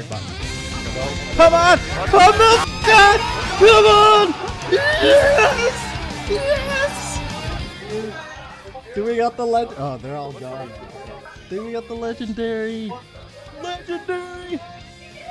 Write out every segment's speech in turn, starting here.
button. Come on! Come on! God! Come on! Yes! Yes! Do we got the legend? Oh, they're all gone. Do we got the legendary? Legendary!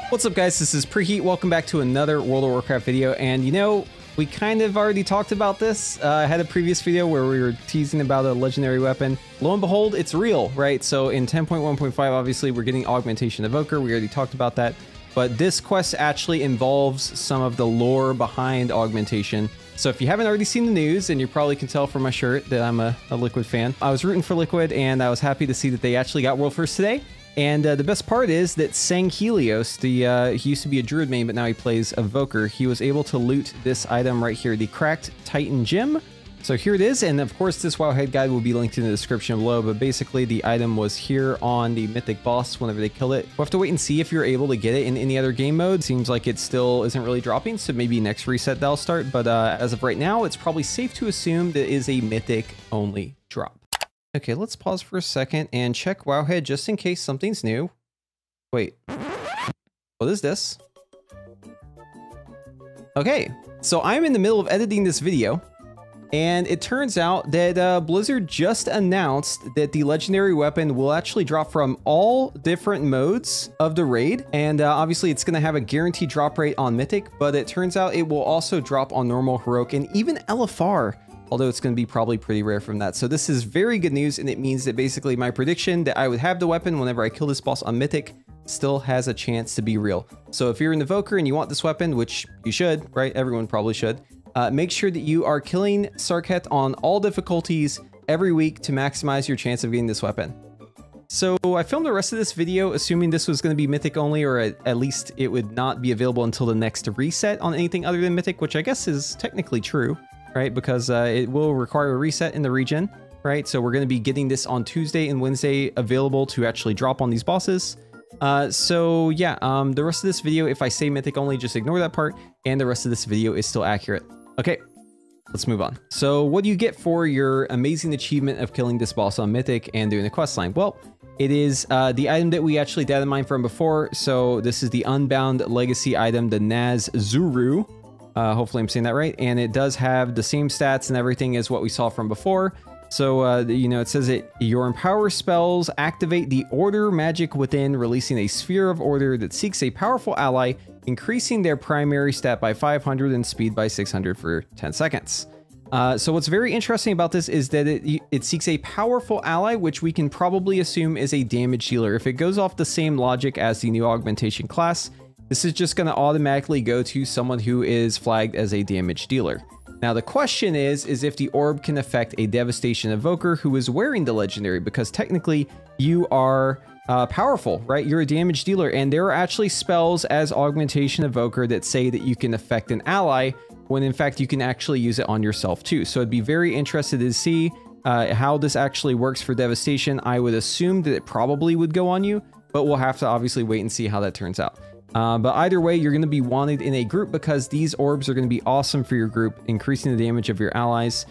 What's up, guys? This is Preheat. Welcome back to another World of Warcraft video. And you know, we kind of already talked about this. I had a previous video where we were teasing about a legendary weapon. Lo and behold, it's real, right? So in 10.1.5, obviously, we're getting Augmentation Evoker. We already talked about that. But this quest actually involves some of the lore behind Augmentation. So if you haven't already seen the news, and you probably can tell from my shirt that I'm a Liquid fan, I was rooting for Liquid, and I was happy to see that they actually got World First today. And the best part is that Sang Helios, he used to be a Druid main, but now he plays Evoker. He was able to loot this item right here, the Cracked Titan Gem. So here it is, and of course this Wowhead guide will be linked in the description below, but basically the item was here on the Mythic boss whenever they kill it. We'll have to wait and see if you're able to get it in any other game mode. Seems like it still isn't really dropping, so maybe next reset that'll start, but as of right now, it's probably safe to assume that it is a Mythic only drop. Okay, let's pause for a second and check Wowhead just in case something's new. Wait, what is this? Okay, so I'm in the middle of editing this video, and it turns out that Blizzard just announced that the legendary weapon will actually drop from all different modes of the raid. And obviously it's going to have a guaranteed drop rate on Mythic, but it turns out it will also drop on normal, heroic, and even LFR. Although it's going to be probably pretty rare from that. So this is very good news, and it means that basically my prediction that I would have the weapon whenever I kill this boss on Mythic still has a chance to be real. So if you're an Evoker and you want this weapon, which you should, right? Everyone probably should. Make sure that you are killing Sarkhet on all difficulties every week to maximize your chance of getting this weapon. So I filmed the rest of this video assuming this was going to be Mythic only, or at least it would not be available until the next reset on anything other than Mythic, which I guess is technically true, right? Because it will require a reset in the region, right? So we're going to be getting this on Tuesday and Wednesday available to actually drop on these bosses. So yeah, the rest of this video, if I say Mythic only, just ignore that part, and the rest of this video is still accurate. Okay, let's move on. So what do you get for your amazing achievement of killing this boss on Mythic and doing the quest line? Well, it is the item that we actually data mined from before. So this is the Unbound Legacy item, the Nasz'uro. Hopefully I'm saying that right. And it does have the same stats and everything as what we saw from before. So, you know, it says that your Empower spells activate the Order magic within, releasing a sphere of order that seeks a powerful ally, increasing their primary stat by 500 and speed by 600 for 10 seconds. So what's very interesting about this is that it seeks a powerful ally, which we can probably assume is a damage dealer. If it goes off the same logic as the new augmentation class, this is just going to automatically go to someone who is flagged as a damage dealer. Now the question is if the orb can affect a Devastation Evoker who is wearing the legendary, because technically you are powerful, right? You're a damage dealer, and there are actually spells as Augmentation Evoker that say that you can affect an ally when in fact you can actually use it on yourself too. So I'd be very interested to see how this actually works for Devastation. I would assume that it probably would go on you, but we'll have to obviously wait and see how that turns out. But either way, you're going to be wanted in a group because these orbs are going to be awesome for your group, increasing the damage of your allies.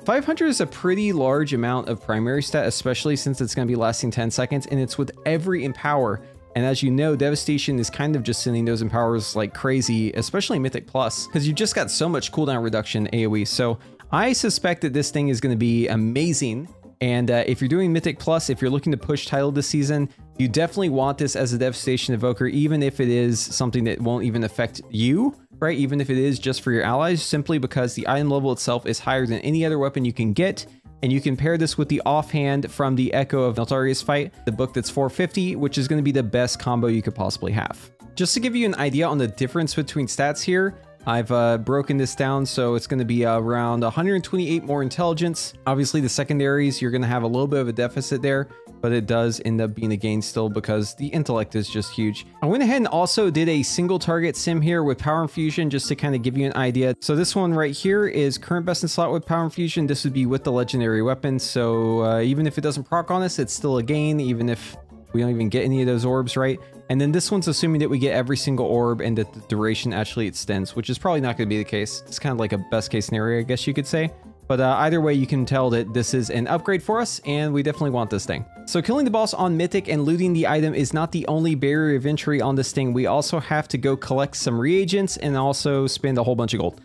500 is a pretty large amount of primary stat, especially since it's going to be lasting 10 seconds, and it's with every Empower. And as you know, Devastation is kind of just sending those Empowers like crazy, especially Mythic Plus, because you just got so much cooldown reduction AoE. So I suspect that this thing is going to be amazing. And if you're doing Mythic Plus, if you're looking to push title this season, you definitely want this as a Devastation Evoker, even if it is something that won't even affect you, right? Even if it is just for your allies, simply because the item level itself is higher than any other weapon you can get. And you can pair this with the offhand from the Echo of Neltaria's Fight, the book that's 450, which is going to be the best combo you could possibly have. Just to give you an idea on the difference between stats here, I've broken this down, so it's going to be around 128 more intelligence. Obviously, the secondaries, you're going to have a little bit of a deficit there, but it does end up being a gain still because the intellect is just huge. I went ahead and also did a single target sim here with Power Infusion just to kind of give you an idea. So this one right here is current best in slot with Power Infusion. This would be with the legendary weapon. So even if it doesn't proc on us, it's still a gain, even if we don't even get any of those orbs, right? And then this one's assuming that we get every single orb and that the duration actually extends, which is probably not going to be the case. It's kind of like a best case scenario, I guess you could say. But either way, you can tell that this is an upgrade for us, and we definitely want this thing. So killing the boss on Mythic and looting the item is not the only barrier of entry on this thing. We also have to go collect some reagents and also spend a whole bunch of gold.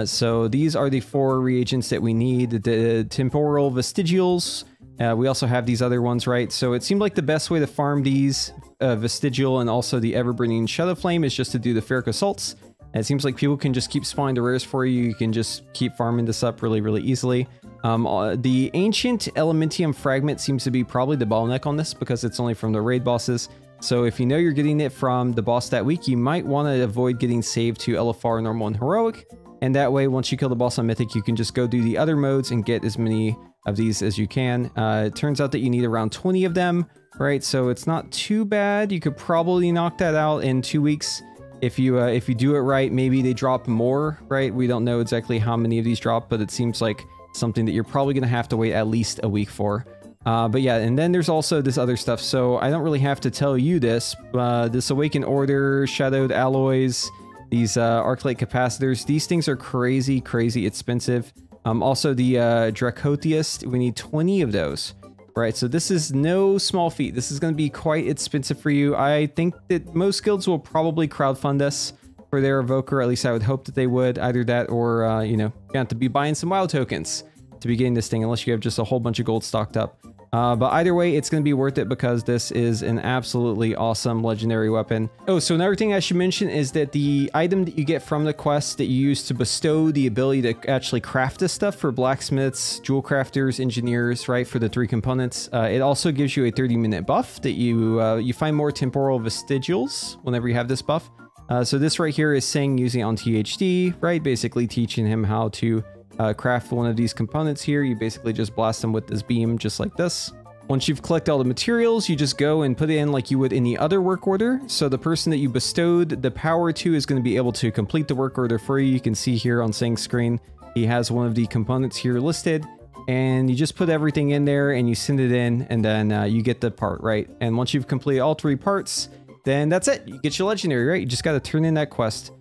So these are the 4 reagents that we need. The temporal vestigials. We also have these other ones, right? So it seemed like the best way to farm these vestigial and also the ever-burning shadow flame is just to do the ferric assaults. And it seems like people can just keep spawning the rares for you. You can just keep farming this up really, really easily. The ancient elementium fragment seems to be probably the bottleneck on this because it's only from the raid bosses. So if you know you're getting it from the boss that week, you might want to avoid getting saved to LFR, normal, and heroic. And that way, once you kill the boss on Mythic, you can just go do the other modes and get as many of these as you can. It turns out that you need around 20 of them, right? So it's not too bad. You could probably knock that out in 2 weeks. If you do it right. Maybe they drop more, right? We don't know exactly how many of these drop, but it seems like something that you're probably going to have to wait at least a week for. But yeah, and then there's also this other stuff. So I don't really have to tell you this. This Awakened Order, Shadowed Alloys, these Arclight Capacitors. These things are crazy, crazy expensive. Also the Dracotius, we need 20 of those. Right, so this is no small feat. This is going to be quite expensive for you. I think that most guilds will probably crowdfund this for their Evoker. At least I would hope that they would. Either that or, you know, you have to be buying some WoW tokens to be getting this thing, unless you have just a whole bunch of gold stocked up. But either way, it's going to be worth it because this is an absolutely awesome legendary weapon. Oh, so another thing I should mention is that the item that you get from the quest that you use to bestow the ability to actually craft this stuff for blacksmiths, jewel crafters, engineers, right, for the 3 components, it also gives you a 30-minute buff that you find more temporal vestigials whenever you have this buff. So this right here is saying using it on THD, right, basically teaching him how to craft one of these components here. You basically just blast them with this beam just like this. Once you've collected all the materials, you just go and put it in like you would any other work order. So the person that you bestowed the power to is going to be able to complete the work order for you. You can see here on Sang's screen, he has one of the components here listed, and you just put everything in there and you send it in, and then you get the part, right? And once you've completed all 3 parts, then that's it. You get your legendary, right? You just got to turn in that quest.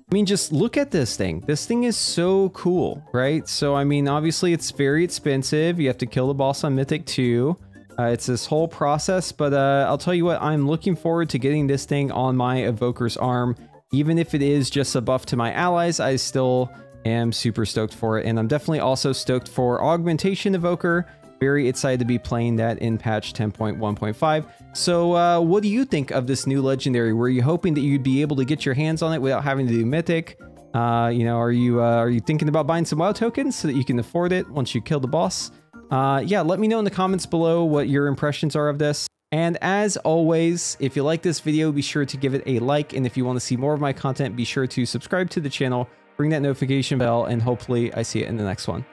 I mean, just look at this thing. This thing is so cool, right? So, I mean, obviously it's very expensive. You have to kill the boss on Mythic too. It's this whole process, but I'll tell you what, I'm looking forward to getting this thing on my Evoker's arm. Even if it is just a buff to my allies, I still am super stoked for it. And I'm definitely also stoked for Augmentation Evoker. Very excited to be playing that in patch 10.1.5. So what do you think of this new legendary? Were you hoping that you'd be able to get your hands on it without having to do Mythic? You know, are you thinking about buying some WoW tokens so that you can afford it once you kill the boss? Yeah, let me know in the comments below what your impressions are of this. And as always, if you like this video, be sure to give it a like. And if you want to see more of my content, be sure to subscribe to the channel, ring that notification bell, and hopefully I see it in the next one.